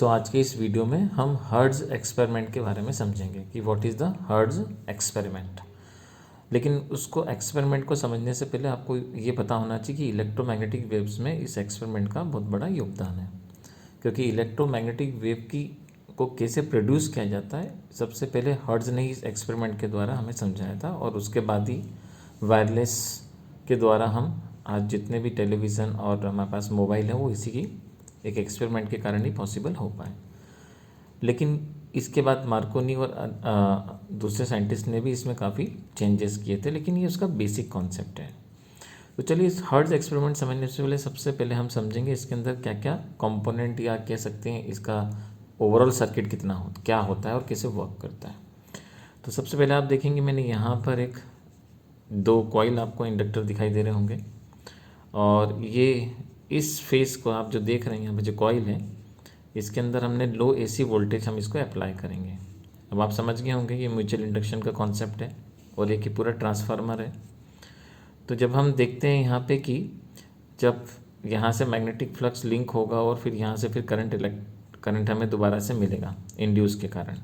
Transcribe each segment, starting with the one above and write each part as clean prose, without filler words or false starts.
आज के इस वीडियो में हम हर्ट्ज एक्सपेरिमेंट के बारे में समझेंगे कि what is the hertz experiment. लेकिन उसको एक्सपेरिमेंट को समझने से पहले आपको ये पता होना चाहिए कि इलेक्ट्रोमैग्नेटिक वेव्स में इस एक्सपेरिमेंट का बहुत बड़ा योगदान है, क्योंकि इलेक्ट्रोमैग्नेटिक वेव की को कैसे प्रोड्यूस किया जाता है सबसे पहले हर्ट्ज ने इस एक्सपेरिमेंट के द्वारा हमें समझाया था, और उसके बाद ही वायरलेस के द्वारा हम आज जितने भी टेलीविज़न और हमारे पास मोबाइल है वो इसी की एक एक्सपेरिमेंट के कारण ही पॉसिबल हो पाए। लेकिन इसके बाद मार्कोनी और दूसरे साइंटिस्ट ने भी इसमें काफ़ी चेंजेस किए थे, लेकिन ये उसका बेसिक कॉन्सेप्ट है। तो चलिए इस हर्ट्ज एक्सपेरिमेंट समझने से पहले सबसे पहले हम समझेंगे इसके अंदर क्या क्या कंपोनेंट या कह सकते हैं इसका ओवरऑल सर्किट क्या होता है और कैसे वर्क करता है। तो सबसे पहले आप देखेंगे मैंने यहाँ पर एक दो कॉइल आपको इंडक्टर दिखाई दे रहे होंगे, और ये इस फेस को आप जो देख रहे हैं यहाँ पे जो कॉइल है इसके अंदर हमने लो एसी वोल्टेज हम इसको अप्लाई करेंगे। अब आप समझ गए होंगे ये म्यूचुअल इंडक्शन का कॉन्सेप्ट है और एक ही पूरा ट्रांसफार्मर है। तो जब हम देखते हैं यहाँ पे कि जब यहाँ से मैग्नेटिक फ्लक्स लिंक होगा और फिर यहाँ से फिर करंट हमें दोबारा से मिलेगा इंड्यूस के कारण,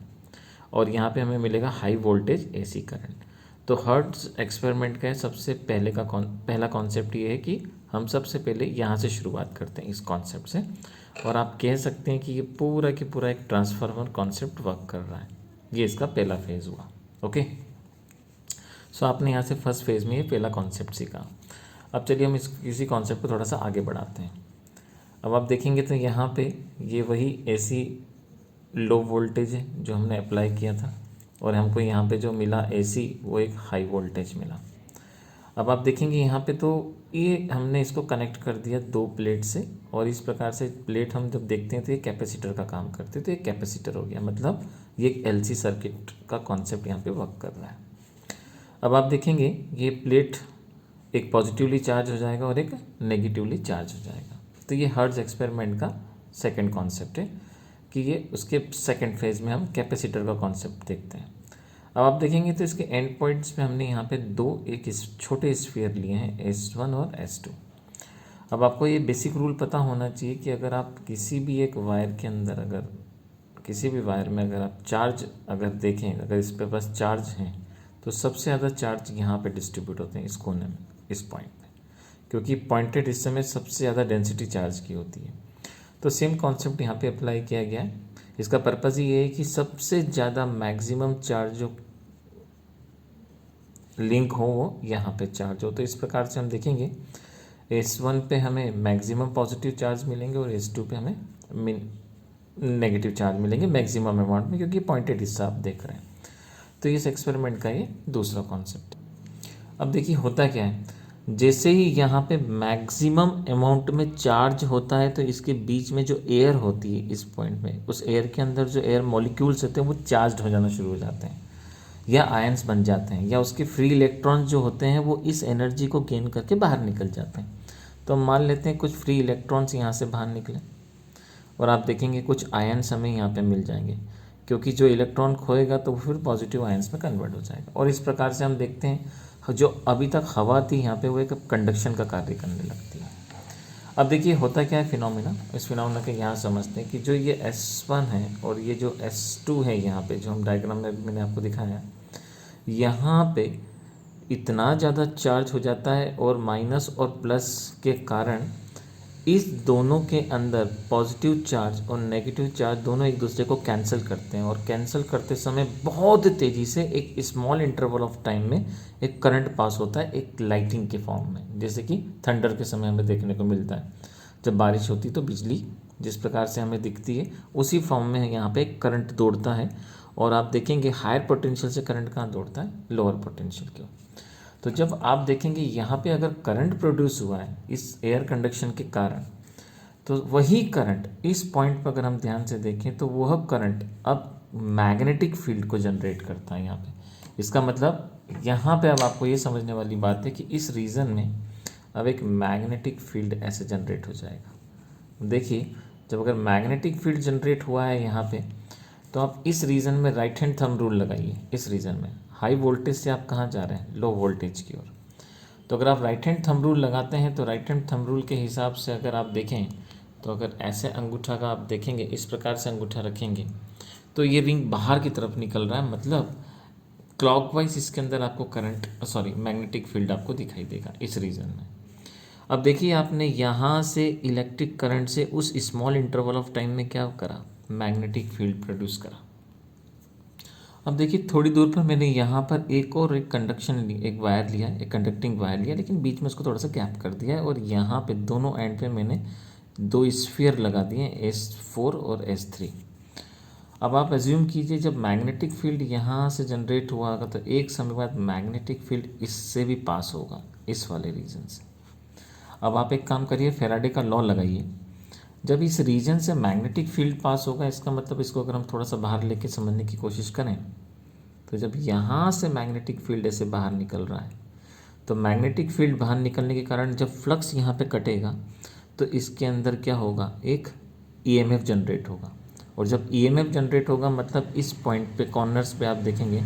और यहाँ पे हमें मिलेगा हाई वोल्टेज एसी करंट। तो हर्ट्ज एक्सपेरिमेंट का सबसे पहला कॉन्सेप्ट ये है कि हम सबसे पहले यहाँ से शुरुआत करते हैं इस कॉन्सेप्ट से, और आप कह सकते हैं कि ये पूरा की पूरा एक ट्रांसफार्मर कॉन्सेप्ट वर्क कर रहा है। ये इसका पहला फेज़ हुआ। ओके, सो आपने यहाँ से फर्स्ट फेज़ में ये पहला कॉन्सेप्ट सीखा। अब चलिए हम इसी कॉन्सेप्ट को थोड़ा सा आगे बढ़ाते हैं। अब आप देखेंगे तो यहाँ पे ये वही एसी लो वोल्टेज है जो हमने अप्लाई किया था, और हमको यहाँ पे जो मिला एसी वो एक हाई वोल्टेज मिला। अब आप देखेंगे यहाँ पे तो ये हमने इसको कनेक्ट कर दिया दो प्लेट से, और इस प्रकार से प्लेट हम जब देखते हैं तो ये कैपेसिटर का काम करते हैं, तो ये कैपेसिटर हो गया, मतलब ये एक एलसी सर्किट का कॉन्सेप्ट यहाँ पे वर्क कर रहा है। अब आप देखेंगे ये प्लेट एक पॉजिटिवली चार्ज हो जाएगा और एक नेगेटिवली चार्ज हो जाएगा। तो ये हर्ट्ज एक्सपेरिमेंट का सेकेंड कॉन्सेप्ट है कि ये उसके सेकेंड फेज़ में हम कैपेसिटर का कॉन्सेप्ट देखते हैं। अब आप देखेंगे तो इसके एंड पॉइंट्स में हमने यहाँ पे एक छोटे स्फीयर लिए हैं S1 और S2। अब आपको ये बेसिक रूल पता होना चाहिए कि अगर आप किसी भी एक वायर के अंदर अगर किसी भी वायर में अगर आप चार्ज अगर देखें, अगर इस पे बस चार्ज हैं तो सबसे ज़्यादा चार्ज यहाँ पे डिस्ट्रीब्यूट होते हैं इस कोने में, इस पॉइंट में, क्योंकि पॉइंटेड हिस्से में सबसे ज़्यादा डेंसिटी चार्ज की होती है। तो सेम कॉन्सेप्ट यहाँ पे अप्लाई किया गया है। इसका पर्पज़ ये है कि सबसे ज़्यादा मैक्सिमम चार्ज जो लिंक हो वो यहाँ पे चार्ज हो। तो इस प्रकार से हम देखेंगे S1 पे हमें मैक्सिमम पॉजिटिव चार्ज मिलेंगे और S2 पे हमें नेगेटिव चार्ज मिलेंगे मैक्सिमम अमाउंट में, क्योंकि पॉइंटेड हिस्सा आप देख रहे हैं। तो इस एक्सपेरिमेंट का ये दूसरा कॉन्सेप्ट है। अब देखिए होता क्या है, जैसे ही यहाँ पे मैक्सिमम अमाउंट में चार्ज होता है तो इसके बीच में जो एयर होती है इस पॉइंट में, उस एयर के अंदर जो एयर मॉलिक्यूल्स होते हैं वो चार्ज हो जाना शुरू हो जाते हैं या आयंस बन जाते हैं, या उसके फ्री इलेक्ट्रॉन्स जो होते हैं वो इस एनर्जी को गेन करके बाहर निकल जाते हैं। तो हम मान लेते हैं कुछ फ्री इलेक्ट्रॉन्स यहाँ से बाहर निकले और आप देखेंगे कुछ आयंस हमें यहाँ पे मिल जाएंगे, क्योंकि जो इलेक्ट्रॉन खोएगा तो वो फिर पॉजिटिव आयंस में कन्वर्ट हो जाएगा। और इस प्रकार से हम देखते हैं जो अभी तक हवा थी यहाँ पे वो एक कंडक्शन का कार्य करने लगती है। अब देखिए होता क्या है फिनोमिना, इस फिनोमिना के यहाँ समझते हैं कि जो ये S1 है और ये जो S2 है यहाँ पे जो हम डायग्राम में मैंने आपको दिखाया, यहाँ पे इतना ज़्यादा चार्ज हो जाता है और माइनस और प्लस के कारण इस दोनों के अंदर पॉजिटिव चार्ज और नेगेटिव चार्ज दोनों एक दूसरे को कैंसिल करते हैं, और कैंसिल करते समय बहुत तेज़ी से एक स्मॉल इंटरवल ऑफ टाइम में एक करंट पास होता है एक लाइटिंग के फॉर्म में, जैसे कि थंडर के समय हमें देखने को मिलता है। जब बारिश होती तो बिजली जिस प्रकार से हमें दिखती है उसी फॉर्म में यहाँ पे एक करंट दौड़ता है, और आप देखेंगे हायर पोटेंशियल से करंट कहाँ दौड़ता है, लोअर पोटेंशियल की। तो जब आप देखेंगे यहाँ पे अगर करंट प्रोड्यूस हुआ है इस एयर कंडक्शन के कारण, तो वही करंट इस पॉइंट पर अगर हम ध्यान से देखें तो वह करंट अब मैग्नेटिक फील्ड को जनरेट करता है यहाँ पे। इसका मतलब यहाँ पे अब आपको ये समझने वाली बात है कि इस रीजन में अब एक मैग्नेटिक फील्ड ऐसे जनरेट हो जाएगा। देखिए जब अगर मैग्नेटिक फील्ड जनरेट हुआ है यहाँ पे, तो आप इस रीजन में राइट हैंड थंब रूल लगाइए। इस रीजन में हाई वोल्टेज से आप कहाँ जा रहे हैं, लो वोल्टेज की ओर। तो अगर आप राइट हैंड थंब रूल लगाते हैं तो राइट हैंड थंब रूल के हिसाब से अगर आप देखें तो अगर ऐसे अंगूठा का आप देखेंगे, इस प्रकार से अंगूठा रखेंगे तो ये रिंग बाहर की तरफ निकल रहा है, मतलब क्लॉकवाइज इसके अंदर आपको मैग्नेटिक फील्ड आपको दिखाई देगा इस रीजन में। अब देखिए आपने यहाँ से इलेक्ट्रिक करंट से उस स्मॉल इंटरवल ऑफ टाइम में क्या करा, मैग्नेटिक फील्ड प्रोड्यूस करा। अब देखिए थोड़ी दूर पर मैंने यहाँ पर एक वायर लिया, एक कंडक्टिंग वायर लिया, लेकिन बीच में उसको थोड़ा सा गैप कर दिया है और यहाँ पे दोनों एंड पे मैंने 2 स्फीयर लगा दिए, S4 और S3। अब आप एज्यूम कीजिए जब मैग्नेटिक फील्ड यहाँ से जनरेट हुआ होगा तो एक समय बाद मैग्नेटिक फील्ड इससे भी पास होगा, इस वाले रीजन से। अब आप एक काम करिए, फैराडे का लॉ लगाइए। जब इस रीजन से मैग्नेटिक फील्ड पास होगा, इसका मतलब इसको अगर हम थोड़ा सा बाहर लेके समझने की कोशिश करें तो जब यहाँ से मैग्नेटिक फील्ड ऐसे बाहर निकल रहा है तो मैग्नेटिक फील्ड बाहर निकलने के कारण जब फ्लक्स यहाँ पे कटेगा तो इसके अंदर क्या होगा, एक ईएमएफ जनरेट होगा। और जब ईएमएफ जनरेट होगा मतलब इस पॉइंट पे कॉर्नर्स पे आप देखेंगे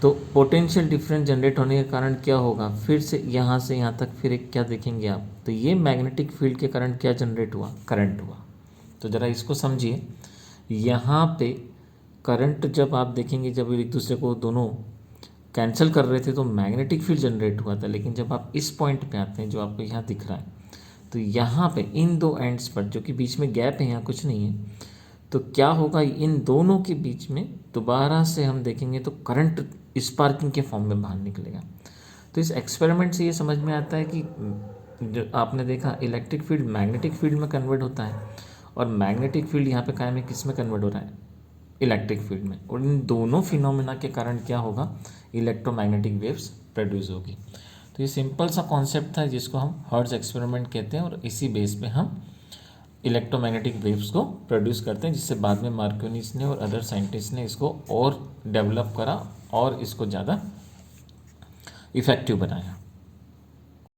तो पोटेंशियल डिफरेंस जनरेट होने के कारण क्या होगा, फिर से यहाँ तक फिर एक क्या देखेंगे आप, तो ये मैग्नेटिक फील्ड के कारण क्या जनरेट हुआ, करंट हुआ। तो ज़रा इसको समझिए, यहाँ पे करंट जब आप देखेंगे जब एक दूसरे को दोनों कैंसिल कर रहे थे तो मैग्नेटिक फील्ड जनरेट हुआ था, लेकिन जब आप इस पॉइंट पे आते हैं जो आपको यहाँ दिख रहा है तो यहाँ पे इन 2 एंड्स पर जो कि बीच में गैप है, यहाँ कुछ नहीं है, तो क्या होगा, इन दोनों के बीच में दोबारा से हम देखेंगे तो करंट स्पार्किंग के फॉर्म में बाहर निकलेगा। तो इस एक्सपेरिमेंट से ये समझ में आता है कि जो आपने देखा इलेक्ट्रिक फील्ड मैग्नेटिक फील्ड में कन्वर्ट होता है और मैग्नेटिक फील्ड यहाँ पे कायम है, किस में कन्वर्ट हो रहा है, इलेक्ट्रिक फील्ड में। और इन दोनों फिनोमिना के कारण क्या होगा, इलेक्ट्रोमैग्नेटिक वेव्स प्रोड्यूस होगी। तो ये सिंपल सा कॉन्सेप्ट था जिसको हम हर्ट्ज एक्सपेरिमेंट कहते हैं और इसी बेस पे हम इलेक्ट्रोमैग्नेटिक वेव्स को प्रोड्यूस करते हैं, जिससे बाद में मार्कोनीज ने और अदर साइंटिस्ट ने इसको और डेवलप करा और इसको ज़्यादा इफ़ेक्टिव बनाया।